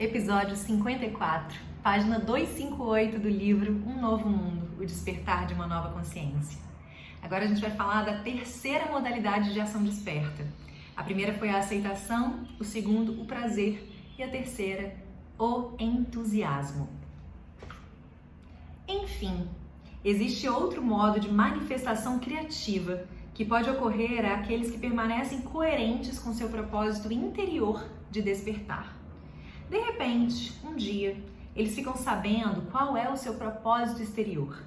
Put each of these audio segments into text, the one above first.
Episódio 54, página 258 do livro Um Novo Mundo, o despertar de uma nova consciência. Agora a gente vai falar da terceira modalidade de ação desperta. A primeira foi a aceitação, o segundo, o prazer e a terceira, o entusiasmo. Enfim, existe outro modo de manifestação criativa que pode ocorrer àqueles que permanecem coerentes com seu propósito interior de despertar. De repente, um dia, eles ficam sabendo qual é o seu propósito exterior.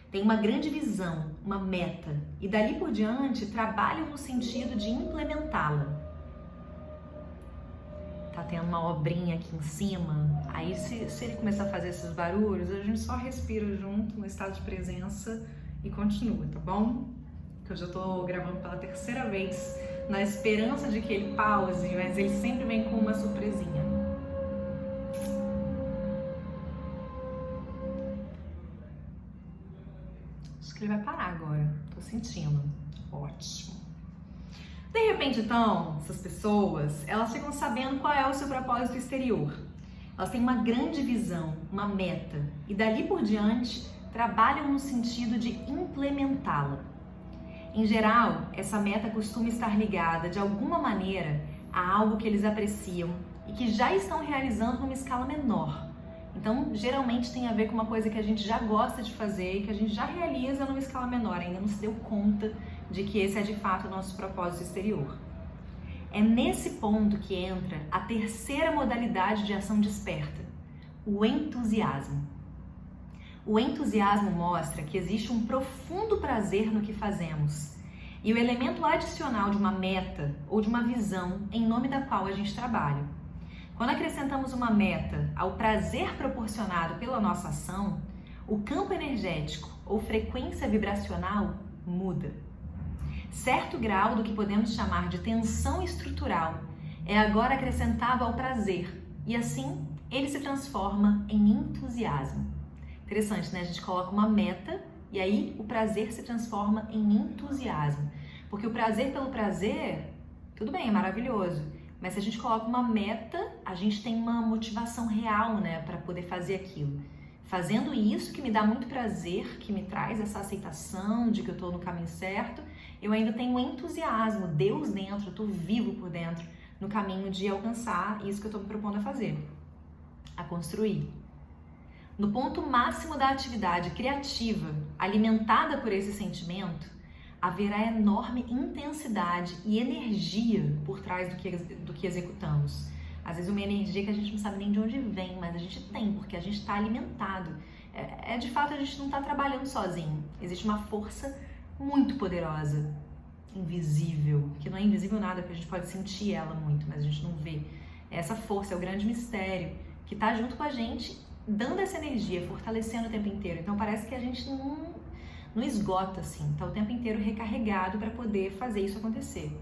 Tem uma grande visão, uma meta, e dali por diante trabalham no sentido de implementá-la. Tá tendo uma obrinha aqui em cima, aí se ele começar a fazer esses barulhos, a gente só respira junto no estado de presença e continua, tá bom? Que eu já tô gravando pela terceira vez, na esperança de que ele pause, mas ele sempre vem com uma surpresinha. Acho que ele vai parar agora, tô sentindo. Ótimo. De repente, então, essas pessoas, elas ficam sabendo qual é o seu propósito exterior. Elas têm uma grande visão, uma meta, e dali por diante trabalham no sentido de implementá-la. Em geral, essa meta costuma estar ligada, de alguma maneira, a algo que eles apreciam e que já estão realizando numa escala menor. Então, geralmente tem a ver com uma coisa que a gente já gosta de fazer e que a gente já realiza numa escala menor, ainda não se deu conta de que esse é de fato o nosso propósito exterior. É nesse ponto que entra a terceira modalidade de ação desperta, o entusiasmo. O entusiasmo mostra que existe um profundo prazer no que fazemos e o elemento adicional de uma meta ou de uma visão em nome da qual a gente trabalha. Quando acrescentamos uma meta ao prazer proporcionado pela nossa ação, o campo energético ou frequência vibracional muda. Certo grau do que podemos chamar de tensão estrutural é agora acrescentado ao prazer e assim ele se transforma em entusiasmo. Interessante, né? A gente coloca uma meta e aí o prazer se transforma em entusiasmo. Porque o prazer pelo prazer, tudo bem, é maravilhoso. Mas se a gente coloca uma meta, a gente tem uma motivação real, né, para poder fazer aquilo. Fazendo isso que me dá muito prazer, que me traz essa aceitação de que eu estou no caminho certo, eu ainda tenho um entusiasmo, Deus dentro, eu estou vivo por dentro, no caminho de alcançar isso que eu estou me propondo a fazer, a construir. No ponto máximo da atividade criativa, alimentada por esse sentimento, haverá enorme intensidade e energia por trás do que executamos. Às vezes uma energia que a gente não sabe nem de onde vem, mas a gente tem, porque a gente está alimentado. De fato, a gente não está trabalhando sozinho. Existe uma força muito poderosa, invisível, que não é invisível nada, porque a gente pode sentir ela muito, mas a gente não vê. Essa força é o grande mistério que está junto com a gente, dando essa energia, fortalecendo o tempo inteiro. Então parece que a gente não esgota assim, tá o tempo inteiro recarregado para poder fazer isso acontecer.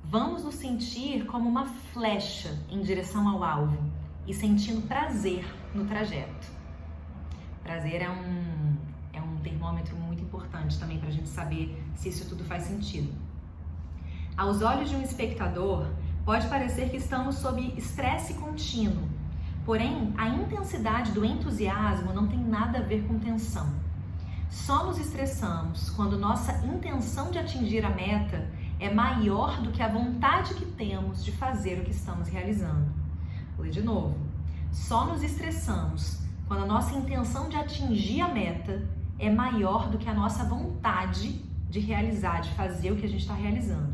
Vamos nos sentir como uma flecha em direção ao alvo e sentindo prazer no trajeto. Prazer é um termômetro muito importante também para a gente saber se isso tudo faz sentido. Aos olhos de um espectador, pode parecer que estamos sob estresse contínuo, porém a intensidade do entusiasmo não tem nada a ver com tensão. Só nos estressamos quando nossa intenção de atingir a meta é maior do que a vontade que temos de fazer o que estamos realizando. Vou ler de novo. Só nos estressamos quando a nossa intenção de atingir a meta é maior do que a nossa vontade de realizar, de fazer o que a gente está realizando.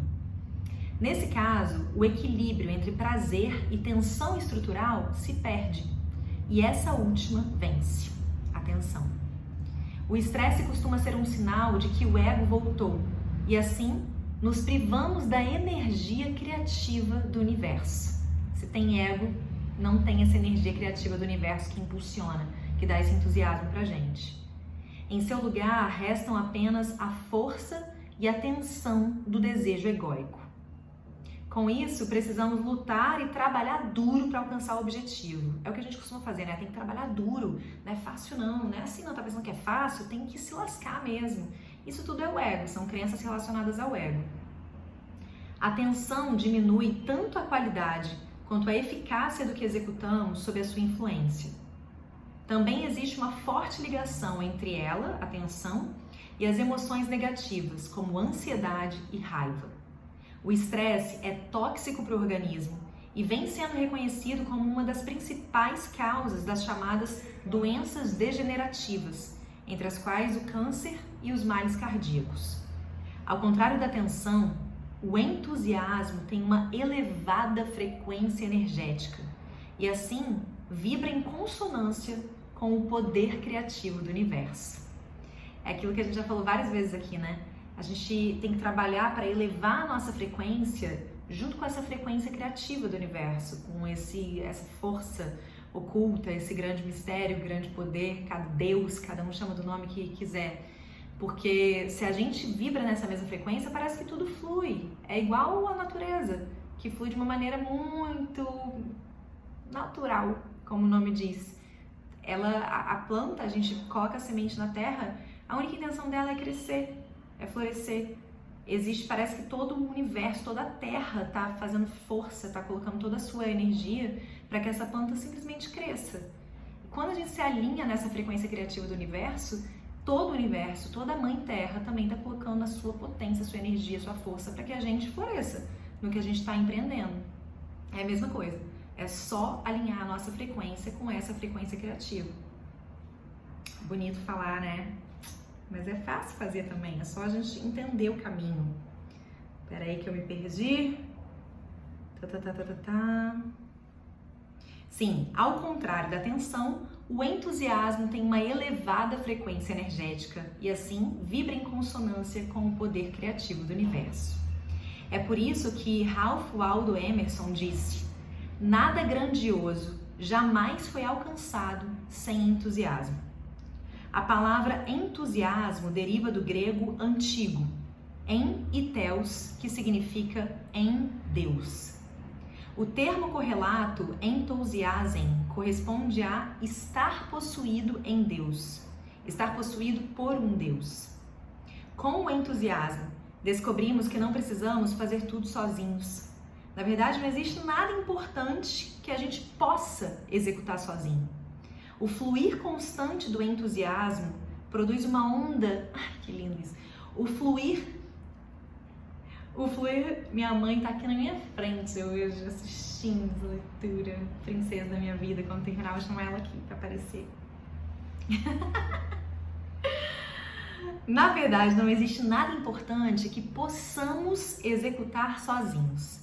Nesse caso, o equilíbrio entre prazer e tensão estrutural se perde e essa última vence, a tensão. O estresse costuma ser um sinal de que o ego voltou e assim nos privamos da energia criativa do universo. Se tem ego, não tem essa energia criativa do universo que impulsiona, que dá esse entusiasmo pra gente. Em seu lugar, restam apenas a força e a tensão do desejo egóico. Com isso, precisamos lutar e trabalhar duro para alcançar o objetivo. É o que a gente costuma fazer, né? Tem que trabalhar duro, não é fácil não é assim, não tá pensando que é fácil, tem que se lascar mesmo. Isso tudo é o ego, são crenças relacionadas ao ego. A tensão diminui tanto a qualidade quanto à eficácia do que executamos sob a sua influência. Também existe uma forte ligação entre ela, a tensão, e as emoções negativas, como ansiedade e raiva. O estresse é tóxico para o organismo e vem sendo reconhecido como uma das principais causas das chamadas doenças degenerativas, entre as quais o câncer e os males cardíacos. Ao contrário da tensão, o entusiasmo tem uma elevada frequência energética e, assim, vibra em consonância com o poder criativo do universo. É aquilo que a gente já falou várias vezes aqui, né? A gente tem que trabalhar para elevar a nossa frequência junto com essa frequência criativa do universo, com essa força oculta, esse grande mistério, grande poder, cada Deus, cada um chama do nome que quiser. Porque se a gente vibra nessa mesma frequência, parece que tudo flui. É igual a natureza, que flui de uma maneira muito natural, como o nome diz. A planta, a gente coloca a semente na terra, a única intenção dela é crescer, é florescer. Parece que todo o universo, toda a terra está fazendo força, está colocando toda a sua energia para que essa planta simplesmente cresça. Quando a gente se alinha nessa frequência criativa do universo, todo o universo, toda a mãe terra também está colocando a sua potência, a sua energia, a sua força para que a gente floresça no que a gente está empreendendo. É a mesma coisa, é só alinhar a nossa frequência com essa frequência criativa. Bonito falar, né? Mas é fácil fazer também, é só a gente entender o caminho. Espera aí que eu me perdi. Sim, ao contrário da tensão, o entusiasmo tem uma elevada frequência energética e assim vibra em consonância com o poder criativo do universo. É por isso que Ralph Waldo Emerson disse: nada grandioso jamais foi alcançado sem entusiasmo. A palavra entusiasmo deriva do grego antigo, en e theos, que significa em Deus. O termo correlato enthousiasm corresponde a estar possuído em Deus, estar possuído por um Deus. Com o entusiasmo, descobrimos que não precisamos fazer tudo sozinhos. Na verdade, não existe nada importante que a gente possa executar sozinho. O fluir constante do entusiasmo produz uma onda... Ai, que lindo isso! O fluir... Minha mãe tá aqui na minha frente hoje, assistindo a leitura Princesa da Minha Vida. Quando terminar, eu vou chamar ela aqui pra aparecer. Na verdade, não existe nada importante que possamos executar sozinhos.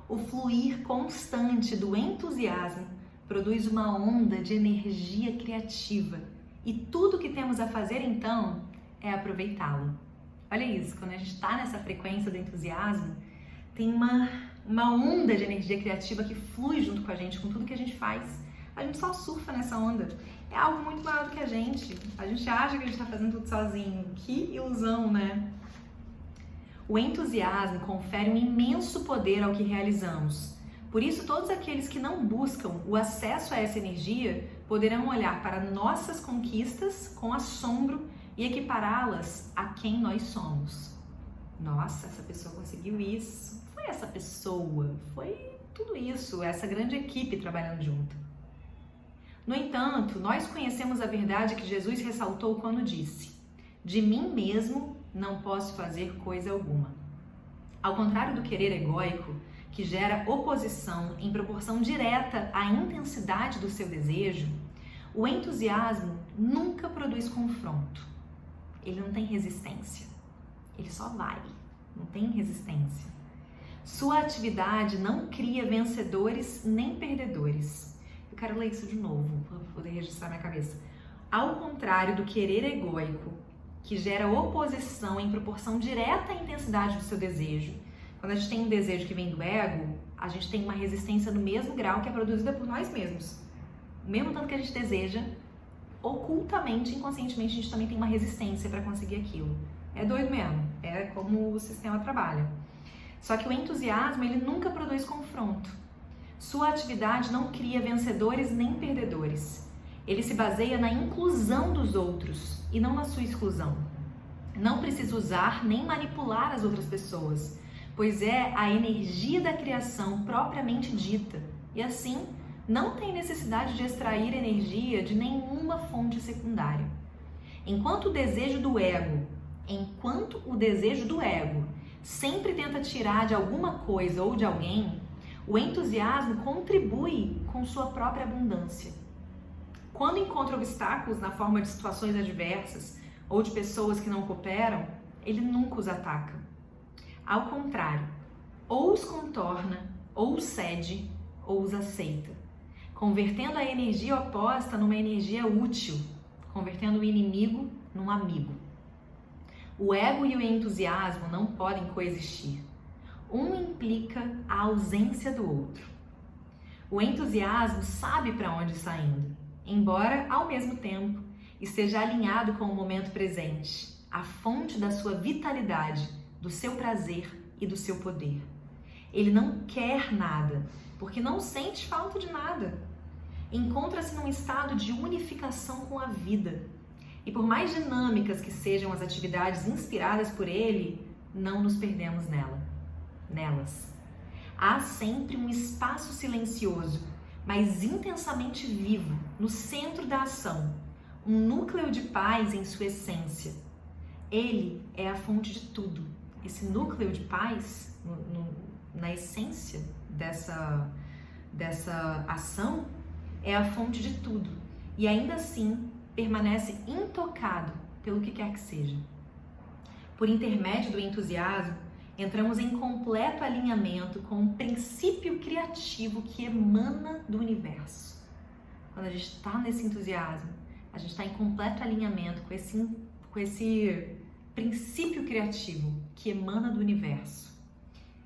O fluir constante do entusiasmo produz uma onda de energia criativa e tudo que temos a fazer então é aproveitá-lo. Olha isso, quando a gente está nessa frequência do entusiasmo, tem uma onda de energia criativa que flui junto com a gente, com tudo que a gente faz. A gente só surfa nessa onda. É algo muito maior do que a gente. A gente acha que a gente está fazendo tudo sozinho. Que ilusão, né? O entusiasmo confere um imenso poder ao que realizamos. Por isso, todos aqueles que não buscam o acesso a essa energia poderão olhar para nossas conquistas com assombro e equipará-las a quem nós somos. Nossa, essa pessoa conseguiu isso. Foi essa pessoa, foi tudo isso, essa grande equipe trabalhando junto. No entanto, nós conhecemos a verdade que Jesus ressaltou quando disse: de mim mesmo não posso fazer coisa alguma. Ao contrário do querer egóico, que gera oposição em proporção direta à intensidade do seu desejo, o entusiasmo nunca produz confronto. Ele não tem resistência. Ele só vai, não tem resistência. Sua atividade não cria vencedores nem perdedores. Eu quero ler isso de novo, para poder registrar na minha cabeça. Ao contrário do querer egóico, que gera oposição em proporção direta à intensidade do seu desejo. Quando a gente tem um desejo que vem do ego, a gente tem uma resistência no mesmo grau que é produzida por nós mesmos. O mesmo tanto que a gente deseja, ocultamente, inconscientemente, a gente também tem uma resistência para conseguir aquilo. É doido mesmo, é como o sistema trabalha. Só que o entusiasmo, ele nunca produz confronto. Sua atividade não cria vencedores nem perdedores. Ele se baseia na inclusão dos outros e não na sua exclusão. Não precisa usar nem manipular as outras pessoas, pois é a energia da criação propriamente dita e assim não tem necessidade de extrair energia de nenhuma fonte secundária. Enquanto o desejo do ego sempre tenta tirar de alguma coisa ou de alguém, o entusiasmo contribui com sua própria abundância. Quando encontra obstáculos na forma de situações adversas ou de pessoas que não cooperam, ele nunca os ataca. Ao contrário, ou os contorna, ou os cede, ou os aceita, convertendo a energia oposta numa energia útil, convertendo o inimigo num amigo. O ego e o entusiasmo não podem coexistir. Um implica a ausência do outro. O entusiasmo sabe para onde está indo, embora, ao mesmo tempo, esteja alinhado com o momento presente, a fonte da sua vitalidade, do seu prazer e do seu poder. Ele não quer nada, porque não sente falta de nada. Encontra-se num estado de unificação com a vida. E por mais dinâmicas que sejam as atividades inspiradas por ele, não nos perdemos nelas. Há sempre um espaço silencioso, mas intensamente vivo, no centro da ação, um núcleo de paz em sua essência. Ele é a fonte de tudo. Esse núcleo de paz, na essência dessa ação, é a fonte de tudo. E ainda assim, permanece intocado pelo que quer que seja. Por intermédio do entusiasmo, entramos em completo alinhamento com um princípio criativo que emana do universo. Quando a gente está nesse entusiasmo, a gente está em completo alinhamento com esse princípio criativo que emana do universo,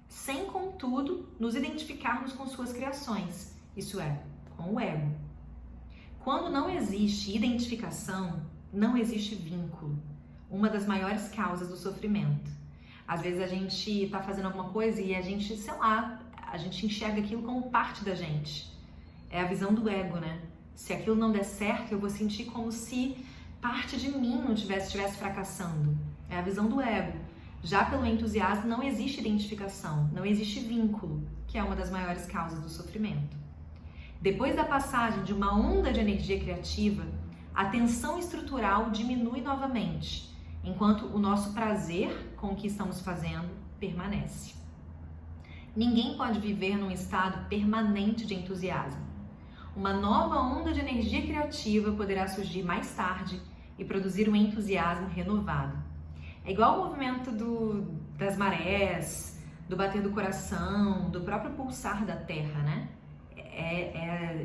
sem, contudo, nos identificarmos com suas criações, isso é, com o ego. Quando não existe identificação, não existe vínculo, uma das maiores causas do sofrimento. Às vezes a gente está fazendo alguma coisa e a gente, a gente enxerga aquilo como parte da gente. É a visão do ego, né? Se aquilo não der certo, eu vou sentir como se parte de mim não estivesse fracassando. É a visão do ego. Já pelo entusiasmo não existe identificação, não existe vínculo, que é uma das maiores causas do sofrimento. Depois da passagem de uma onda de energia criativa, a tensão estrutural diminui novamente, enquanto o nosso prazer com o que estamos fazendo permanece. Ninguém pode viver num estado permanente de entusiasmo. Uma nova onda de energia criativa poderá surgir mais tarde e produzir um entusiasmo renovado. É igual o movimento das marés, do bater do coração, do próprio pulsar da Terra, né?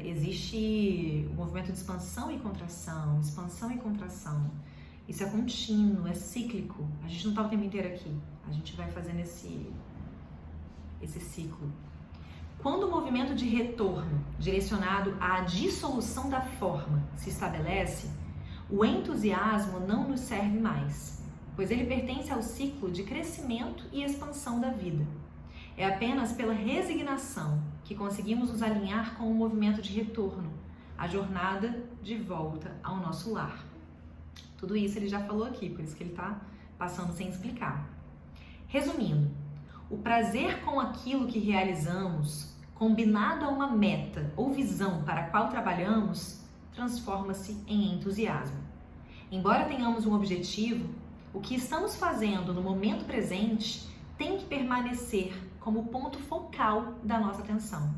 Existe o movimento de expansão e contração, Isso é contínuo, é cíclico. A gente não está o tempo inteiro aqui. A gente vai fazendo esse ciclo. Quando o movimento de retorno, direcionado à dissolução da forma, se estabelece, o entusiasmo não nos serve mais, pois ele pertence ao ciclo de crescimento e expansão da vida. É apenas pela resignação que conseguimos nos alinhar com o movimento de retorno, a jornada de volta ao nosso lar. Tudo isso ele já falou aqui, por isso que ele está passando sem explicar. Resumindo, o prazer com aquilo que realizamos, combinado a uma meta ou visão para a qual trabalhamos, transforma-se em entusiasmo. Embora tenhamos um objetivo, o que estamos fazendo no momento presente tem que permanecer como ponto focal da nossa atenção.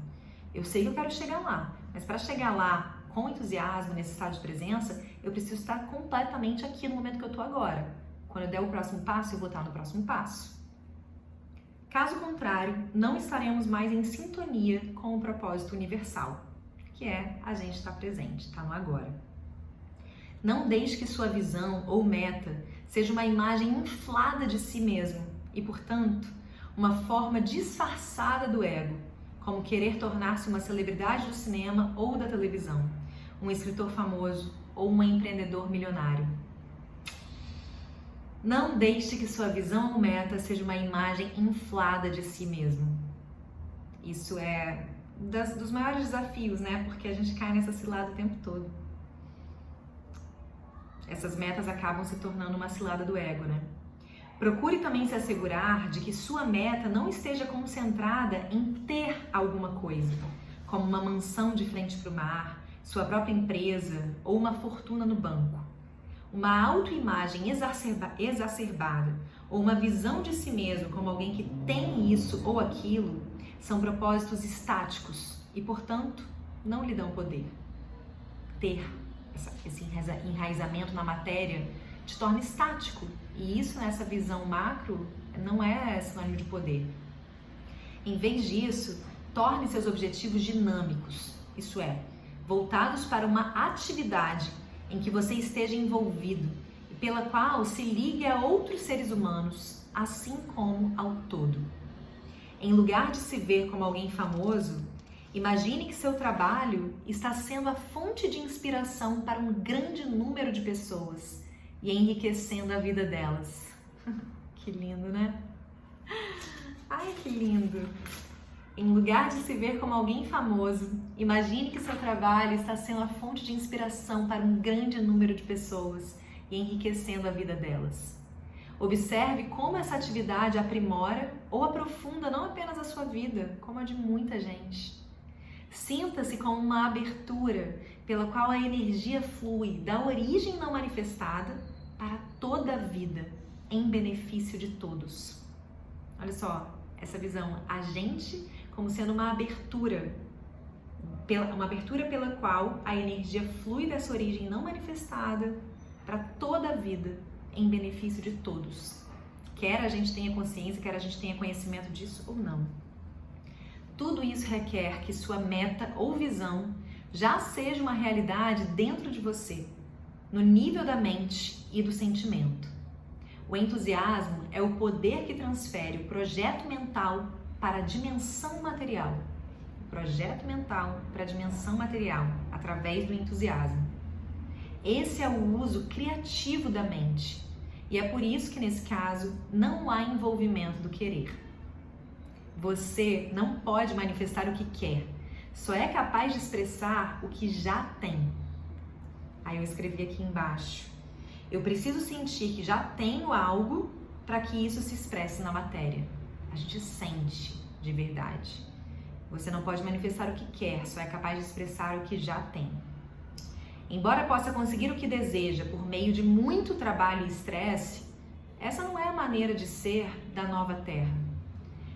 Eu sei que eu quero chegar lá, mas para chegar lá com entusiasmo, nesse estado de presença, eu preciso estar completamente aqui no momento que eu estou agora. Quando eu der o próximo passo, eu vou estar no próximo passo. Caso contrário, não estaremos mais em sintonia com o propósito universal, que é a gente estar presente, estar no agora. Não deixe que sua visão ou meta seja uma imagem inflada de si mesmo e, portanto, uma forma disfarçada do ego, como querer tornar-se uma celebridade do cinema ou da televisão, um escritor famoso ou um empreendedor milionário. Não deixe que sua visão ou meta seja uma imagem inflada de si mesmo. Isso é dos maiores desafios, né? Porque a gente cai nessa cilada o tempo todo. Essas metas acabam se tornando uma cilada do ego, né? Procure também se assegurar de que sua meta não esteja concentrada em ter alguma coisa, como uma mansão de frente para o mar, sua própria empresa ou uma fortuna no banco. Uma autoimagem exacerbada ou uma visão de si mesmo como alguém que tem isso ou aquilo são propósitos estáticos e, portanto, não lhe dão poder. Ter esse enraizamento na matéria te torna estático, e isso nessa visão macro não é sinônimo de poder. Em vez disso, torne seus objetivos dinâmicos, isso é, voltados para uma atividade em que você esteja envolvido e pela qual se ligue a outros seres humanos, assim como ao todo. Em lugar de se ver como alguém famoso, imagine que seu trabalho está sendo a fonte de inspiração para um grande número de pessoas e enriquecendo a vida delas. Que lindo, né? Ai, que lindo! Em lugar de se ver como alguém famoso, imagine que seu trabalho está sendo a fonte de inspiração para um grande número de pessoas e enriquecendo a vida delas. Observe como essa atividade aprimora ou aprofunda não apenas a sua vida, como a de muita gente. Sinta-se como uma abertura pela qual a energia flui da origem não manifestada para toda a vida, em benefício de todos. Olha só, essa visão, a gente como sendo uma abertura pela qual a energia flui dessa origem não manifestada para toda a vida, em benefício de todos. Quer a gente tenha consciência, quer a gente tenha conhecimento disso ou não. Tudo isso requer que sua meta ou visão já seja uma realidade dentro de você, no nível da mente e do sentimento. O entusiasmo é o poder que transfere o projeto mental para a dimensão material. O projeto mental para a dimensão material, através do entusiasmo. Esse é o uso criativo da mente. E é por isso que, nesse caso, não há envolvimento do querer. Você não pode manifestar o que quer, só é capaz de expressar o que já tem. Aí eu escrevi aqui embaixo: eu preciso sentir que já tenho algo para que isso se expresse na matéria. A gente sente de verdade. Você não pode manifestar o que quer, só é capaz de expressar o que já tem. Embora possa conseguir o que deseja por meio de muito trabalho e estresse, essa não é a maneira de ser da nova terra.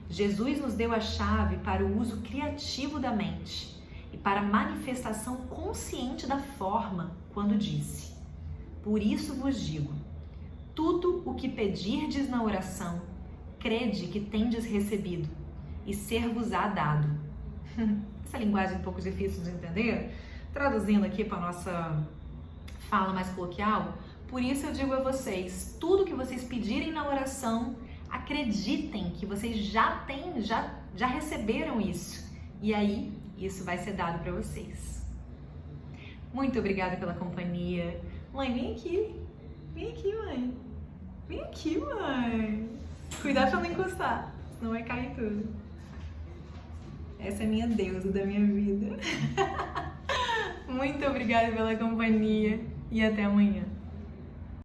Jesus nos deu a chave para o uso criativo da mente e para a manifestação consciente da forma, quando disse: por isso vos digo, tudo o que pedirdes na oração, crede que tendes recebido, e ser-vos-á dado. Essa linguagem é um pouco difícil de entender, traduzindo aqui para a nossa fala mais coloquial, por isso eu digo a vocês, tudo que vocês pedirem na oração, acreditem que vocês já têm, já receberam isso, e aí isso vai ser dado para vocês. Muito obrigada pela companhia. Mãe, vem aqui, mãe. Vem aqui, mãe. Cuidado pra não encostar, senão vai cair tudo. Essa é minha deusa da minha vida. Muito obrigada pela companhia e até amanhã.